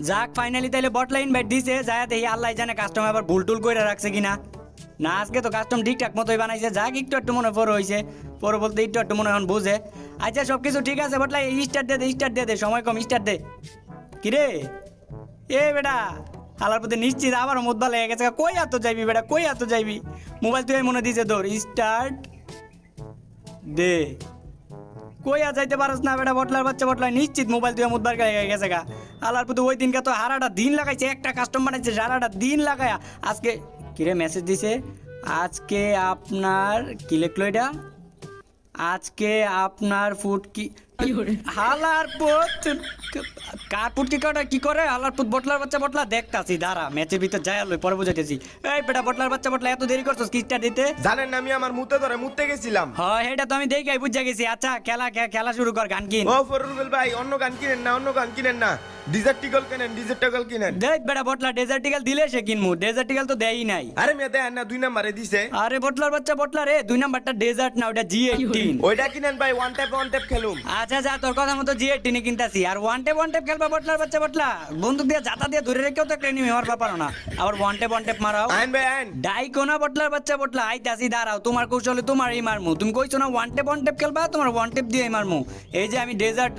যাক ফাইনালি তাইলে বটলা ইনভাইট দিছে যায় দেখি আল্লাহ জানে কাস্টম আবার ভুল টুল করে রাখছে কিনা। না আজকে তো কাস্টম ঠিকঠাক মতোই বানাইছে, যাক একটু একটু মনে পড়ে হয়েছে, পরে বলতে একটু একটু মনে এখন বুঝে। আচ্ছা সব কিছু ঠিক আছে বটলা, স্টার্ট দে দে সময় কম, স্টার্ট দে। কিরে এ বেটা হালার প্রতি নিশ্চিত আবার মুদবা লেগে গেছে, কই এত যাইবি বেটা, কই এত যাইবি? মোবাইল তুই মনে দিছে তোর, স্টার্ট দে। কই আর যাইতে পারস না বেটা, বটলার বাচ্চা বটলা নিশ্চিত মোবাইল তুই মুদবার গায়ে গেছে গা। হালার প্রতি ওই দিনকে তো হারাটা দিন লাগাইছে, একটা কাস্টম বানাইছে সারাটা দিন লাগায়া। আজকে কিরে মেসেজ দিছে, আজকে আপনার কি লিখলো এটা, আজকে আপনার ফুড কি হালার পুত কার পুত কি করে হালার পুত বটলার বাচ্চা বটলা দেখতাছি, দাঁড়া ম্যাচের ভিতর যাই লই পরে বুঝাইতেছি। এই বেটা বটলার বাচ্চা বটলা এত দেরি করছস কিস্টা দিতে? জানেন না আমি আমার মুতে ধরে মুততে গেছিলাম। হয় এটা তো আমি দেখাই বুঝা গেছি। আচ্ছা খেলা শুরু কর, গান কিন। ও ফররুবেল ভাই অন্য গান কিনেন না ডিজার্টিকল কিনেন। দেখ বেটা বটলা ডেজার্টিক্যাল দিলে সে কিনমু, ডেজার্টিক্যাল তো দেই নাই। আরে মেয়ে দেন না 2 নম্বরে দিছে। আরে বটলার বাচ্চা বটলা রে 2 নাম্বারটা ডেজার্ট না, ওটা G18। ওইটা কিনেন ভাই, ওয়ান ট্যাপ খেলুম। আচ্ছা যা তোর কথা মতো G18 কিনতাছি। আর ওয়ান টেপ খেলবা বটলার বাচ্চা বটলা, বন্দুক দিয়ে জাতা দিয়ে ধরে রেখেও তো একটা এনিমি মার ব্যাপার না, আবার ওয়ান টেপ মারাও। আইন ভাই আইন ডাইকোনা বটলার বাচ্চা বটলা আইতাছি, দাঁড়াও তোমার কৌশলে তোমারই মারমু। তুমি কইছো না ওয়ান টেপ খেলবা, তোমার ওয়ান টেপ দিয়ে মারমু। এই যে আমি ডেজার্ট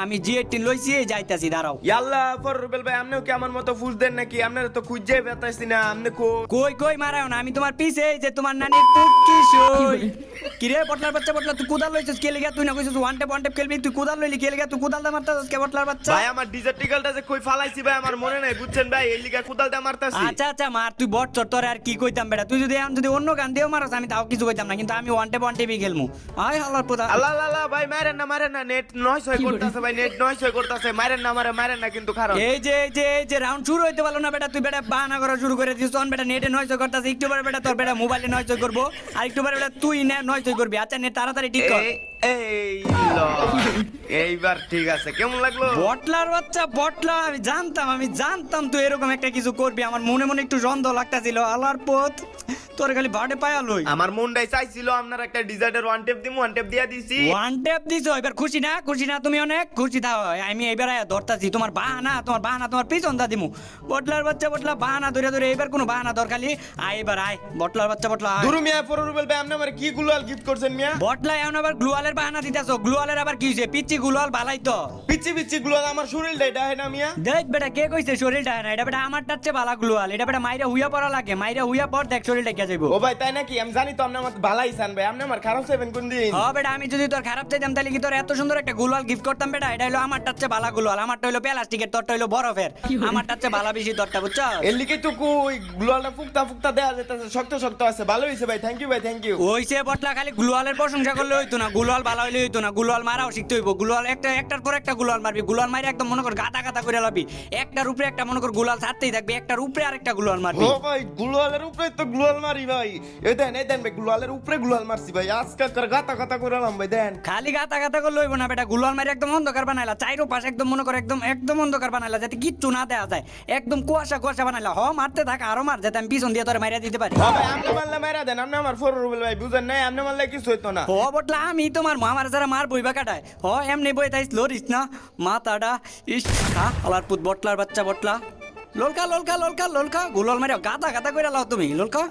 আমি G18 লইছি, এই যাইতাছি দাঁড়াও। ইয়াল্লা ফররুবেল ভাই আপনিও কি আমার মতো ফুস দেন নাকি? আপনারা তো খুঁজে পেতাছি না, আপনি কই মারাও না, আমি তোমার পিছে এই যে তোমার নানির পুটকি সই। কিরে বটলার বাচ্চা বটলা তুই কুদাল লইছিস কে লিগা? তুই না কইছিস ওয়ান টেপ খেলবি, তুই কুদাল লইলি কে লিগা? তুই কুদাল দা মারতাছিস কে বটলার বাচ্চা? ভাই আমার ডিজার্টিকলটা যে কই ফালাইছি ভাই আমার মনে নাই, বুঝছেন ভাই এই লিগা কুদালটা মারতাছি। আচ্ছা মার, তুই বট তোরে আর কি কইতাম বেটা, তুই যদি এখন যদি অন্য গান দিয়েও মারস আমি তাও কিছু কইতাম না, কিন্তু আমি ওয়ান টেপই খেলমু। আয় হালার পুতা আল্লাহ ভাই মারেন না নেট 900 করতেছে ভাই, নেট 900 করতেছে, মারেন না কিন্তু খারাপ। এই যে রাউন্ড শুরু হইতে পারলো না বেটা, তুই বেটা বাহানা করা শুরু করে দিস। তখন বেটা নেটে 900 করতেছে, একটু পরে বেটা তোর বেটা মোবাইলে 900 করবো, আর একটু পরে বেটা তুই 900 করবি। আচ্ছা নেট তাড়াতাড়ি ঠিক কর। এইবার ঠিক আছে, কেমন লাগলো? বটলার বাচ্চা বটলা, আমি জানতাম তুই এরকম একটা কিছু করবি। আমার মনে একটু সন্দেহ লাগতাছিল। আলার পথ তোর খালি বাড়ে পায়া লই। আমার মনটাই চাইছিল আপনার একটা ডিজার্টের ওয়ান টেপ দিয়া দিছি। ওয়ান টেপ দিছো, এবার খুশি না তুমি অনেক খুশি থাও। আমি এবার ধরতাছি তোমার বাহানা তোমার পিছন দা দিমু। বটলার বাচ্চা বটলা বাহানা ধরে এবার কোনো বাহানা দরকালি এবার আয় বটলার বাচ্চা বটলা আয়। দুরু মিয়া ফররুবেল ভাই আপনি আমারে কি গ্লুয়াল গিফট করছেন মিয়া? বটলা এখন আবার গ্লুয়ালের বাহানা দিতাছো। গ্লুয়ালের আবার কি হইছে? পিচ্চি গ্লুয়াল বালাই তো। পিচ্চি গ্লুয়াল আমার শরীরটা এটা হয় না মিয়া? দেখ বেটা কে কইছে শরীরটা হয় না? এটা বেটা আমার টাচ্ছে বালা গ্লুয়াল। এটা বেটা মাইরা হুইয়া পড়া লাগে, মাইরা হুইয়া পর দেখ শরীরটা কে যাইবো। ও ভাই তাই নাকি? আমি জানি তো আপনি আমার ভালাই চান ভাই, আপনি আমার খারাপ চাইবেন কোন দিন? হ্যাঁ বেটা আমি যদি তোর খারাপ চাইতাম তাহলে কি তোর এত সুন্দর একটা গ্লুয়াল গিফট করতাম বেটা? এটা হলো আমার টাচ্ছে বালা গ্লুয়াল, আমারটা হলো প্লাস্টিকের, তোরটা হলো বরফের। আমার টাচ্ছে বালা বেশি তোরটা, বুঝছো? এর লিগে তো কই গ্লুয়ালটা ফুকতা দেয়া যাইতাছে, শক্ত আছে। ভালো হইছে ভাই, থ্যাংক ইউ ভাই, থ্যাংক ইউ। ওইসে বটলা খালি গ্লুয়ালের প্রশংসা করলে হইতো না, গ্লুয়াল ভালো হইলে হইতো না, গ্লুয়াল মারাও শিখতে হইব। গ্লুয়াল একটার পর একটা গ্লুয়াল মারবি, গ্লুয়াল মারি একদম মনে কর গাতা করে লাবি। একটার উপরে একটা মনে কর গ্লুয়াল ছাড়তেই থাকবি, একটার উপরে আরেকটা গ্লুয়াল মারবি। ও ভাই গ্লুয়ালের উপরে তো গ্লুয়াল মারি ভাই। এই দেন ভাই গ্লুয়ালের উপরে গ্লুয়াল মারছি ভাই, আজকে গাতা করালাম ভাই। দেন খালি গাতা করলে হইব না বেটা, গ্লুয়াল মারি একদম অন্ধকার বানাইলা, চাইরো পাশ একদম মনে কর একদম অন্ধকার বানাইলা, যাতে কিচ্ছু না দেয়া যায়। একদম কুয়াশা বানাইলা। মারতে থাক আরো মার, যাতে আমি পিছন দিয়ে তোরে মাইরা দিতে পারি। ভাই আপনি মারলে মাইরা দেন, আপনি আমার ফররুবেল ভাই বুঝেন নাই, আপনি মারলে কিছু হইতো না। বটলা আমি তোমার মামার যারা মার বইবা কাটায় এমনি বই তাই লরিস না মাথাটা। ইস আলার পুত বটলার বাচ্চা বটলা, লোলকা গুলাল মারিয়া গাদা করে লাও তুমি লোলকা।